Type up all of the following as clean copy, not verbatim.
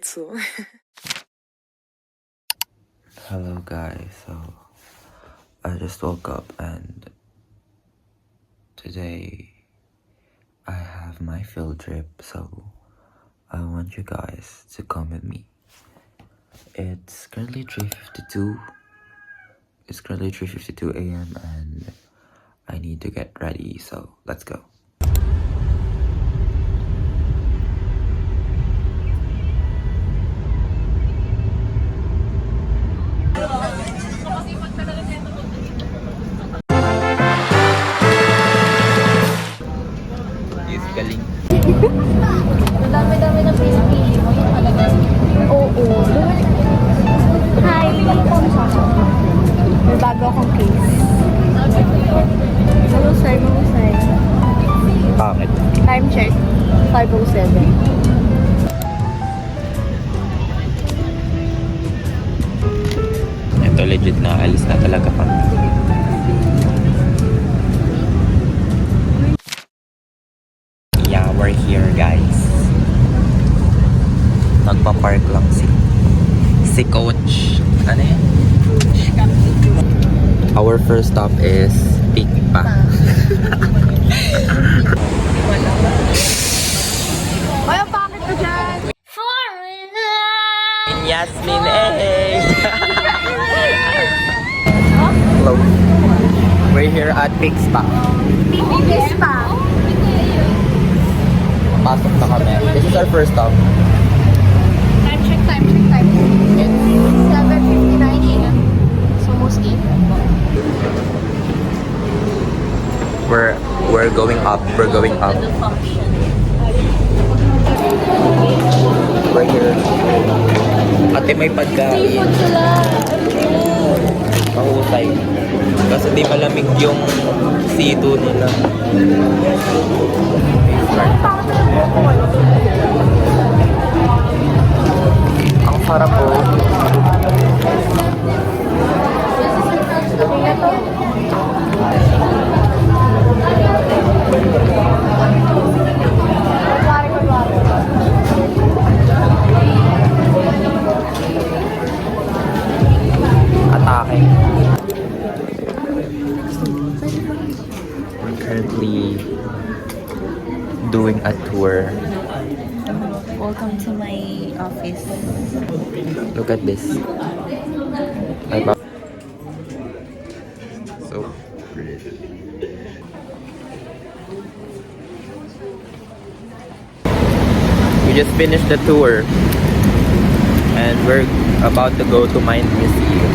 dazu. Hello guys, so I just woke up and today I have my field trip, so I want you guys to come with me. It's currently 3:52. It's currently 3:52 a.m. and I need to get ready, so let's go. Yes, galing. Dami-dami na pinipili mo. Yun talaga. Oo. Hi, bigyan mo po ang sasama. May bago akong case. Malusay, malusay. Bakit? Time check. 5:07. Ito legit na alis na talaga kami. Yeah, we're here guys. Nagpa-park lang si coach. Ano yan? Our first stop is Pikpa. Ay, ang pangit na dyan! Yasmin, eh! Hello. We're here at Pikpa. Bibis pa. Pasok na kami. This is our first stop. Time check, time check, time check. It's 7:59 a.m. It's almost 8. We're going up. We're going up. We're here. Ate, may pagkain. Seafood sila. Mahusay. Kasi di malamig yung C2 nila. Ang sarap po. Atake. We're currently doing a tour. Welcome to my office. Look at this. So pretty. We just finished the tour and we're about to go to Mind Museum.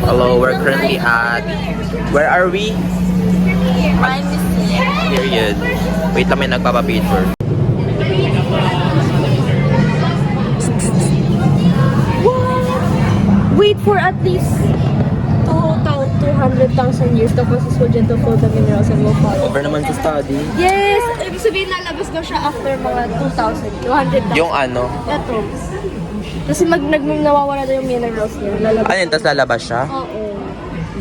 Hello, we're currently at... Where are we? Mind Museum. Period. Wait lang, may nagpapapicture. Wait for at least 200,000 years tapos estudyante for the minerals and will follow. Over naman sa study. Yes! Ibig sabihin lalabas daw siya after mga 200,000. Yung ano? Ito. Kasi nawawala na yung minerals niya. Lalabas. Ano yun? Tapos lalabas siya? Oo.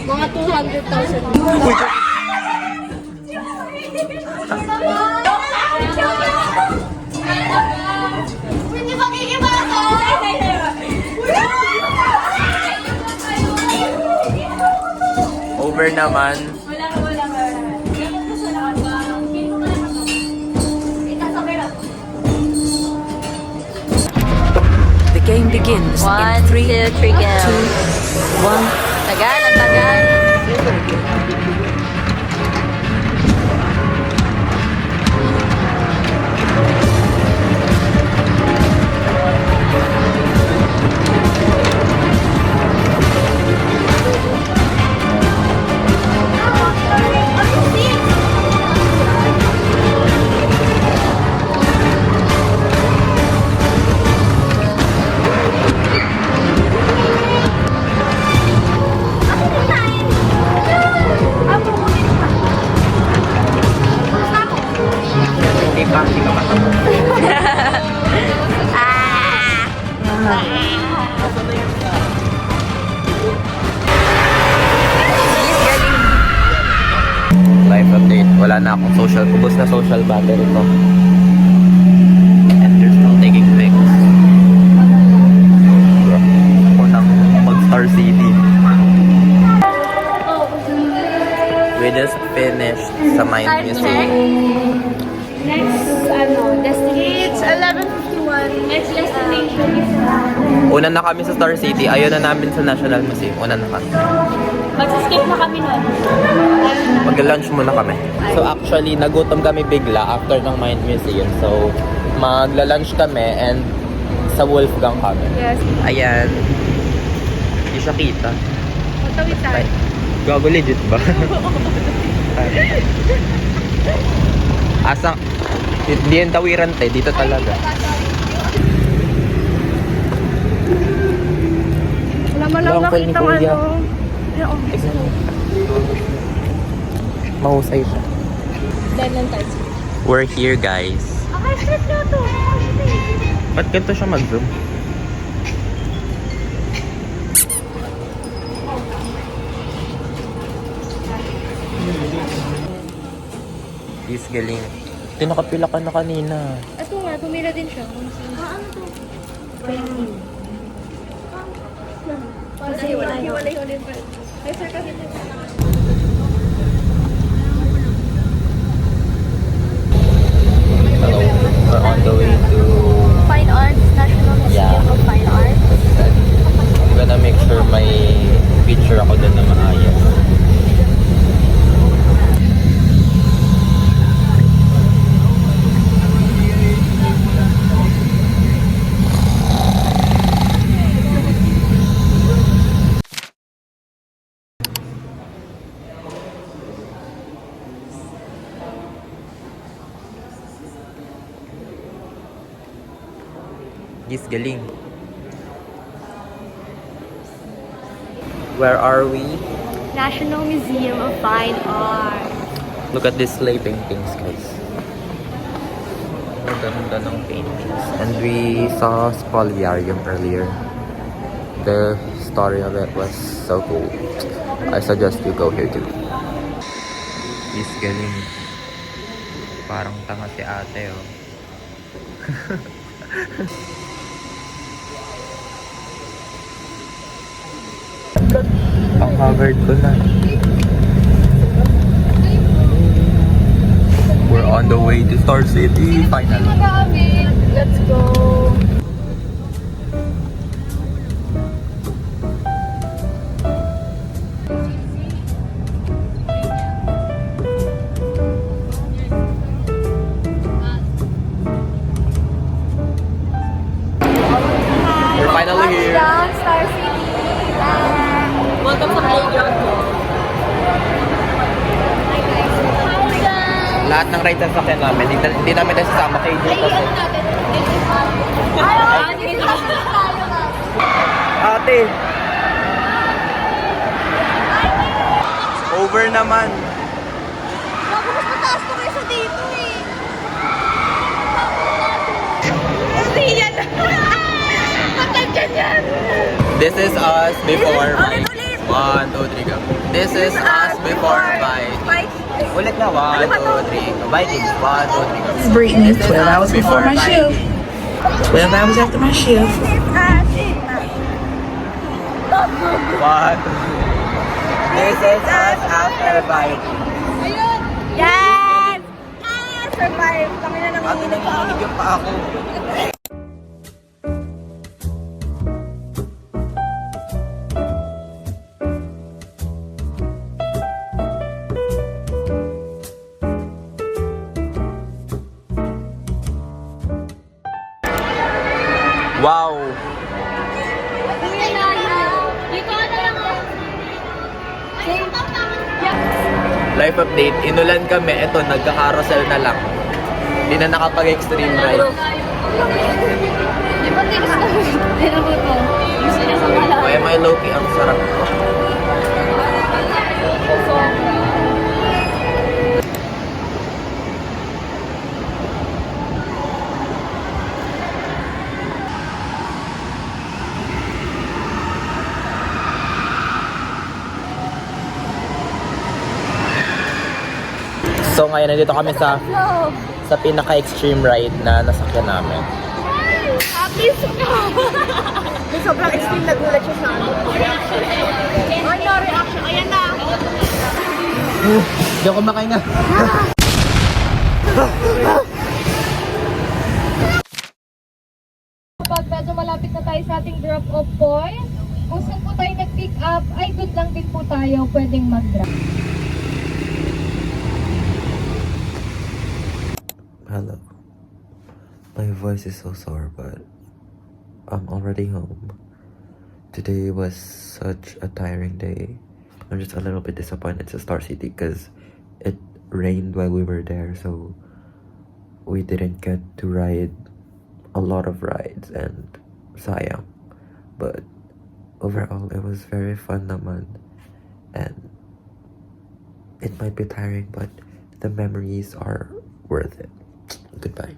Mga 200,000 years. Hindi makikibasa! Over naman. The game begins One, in 3, 2, 3, go. 2, 1. Tagal, ang tagal. Life update. Wala na akong social. Kubos na social battery ko. And they're still taking pics. Ako nang mag-Star City. We just finished sa Mind Museum. Next, destination. It's 11:51. Next destination is... Una na kami sa Star City. Ayaw na namin sa National Museum. Una na kami. Mag-skip na kami nun. Mag-lunch muna kami. So actually, nagutom kami bigla after ng Mind Museum. So, magla-lunch kami and sa Wolfgang kami. Yes. Ayan. Hindi siya kita. Matawid tayo. Gago legit ba? Asang, hindi yung tawiran tayo. Dito talaga. Wala mo lang Bangkol ni nakitang Kuya. ano. Mahusay siya. Dahil lang tayo. We're here, guys. Okay, straight na to. Ba't ganito siya mag-zoom? Is galing. Tinakapila ka na kanina. Ito nga, tumira din siya. Ano to? Hiwalay ulit pa. Ay, sir, kasi We're on the way to... Fine Arts, National Museum Yeah. of Fine Arts. I'm gonna make sure may picture ako doon na maayos. Yes, galing. Where are we? National Museum of Fine Arts. Look at these clay paintings, guys. Ang ganda ng paintings. And we saw Spoliarium earlier. The story of it was so cool. I suggest you go here too. Yes, galing. Parang tanga si ate, oh. Ang covered ko na. We're on the way to Star City, finally. Let's go. We're finally here. Touchdown, Star City. Welcome sa playground ko. Hi guys. Hi guys. Lahat ng rides sa sakyan namin, hindi namin nasasama kay Jay kasi. Ate! Over naman. Bago mas mataas to kaysa dito eh. Hindi yan. Patay dyan yan. This is us before bike. 1, 2, 3, go. This is us before bike. Ulit na, 1, 2, 3, go. Biking. 1, 2, 3, go. Brittany, This is 12 us hours before my biking. shift. 12 hours after my shift. 1, 2, 3. This is us after biking. Ayun. Yes. Survive. Kami na Ate, nanginginig yung pa ako. Wow! Life update, inulan kami, eto, nagka-carousel na lang. Hindi na nakapag-extreme ride. Di ba tigas na tinabo to? Yung sinasakala. Kaya may low-key, ang sarap ko. ngayon nandito kami sa pinaka-extreme ride na nasakyan namin. Happy ka! Sobrang extreme, nagulat siya sa ano. Ay, no reaction. Ayan na. Hindi ako makainga. Pag medyo malapit na tayo sa ating drop-off point, kung saan po tayo nag-pick up, ay good lang din po tayo pwedeng mag-drop. Hello. My voice is so sore, but I'm already home. Today was such a tiring day. I'm just a little bit disappointed to Star City because it rained while we were there, so we didn't get to ride a lot of rides and sayang. But overall, it was very fun naman. And it might be tiring, but the memories are worth it. Goodbye.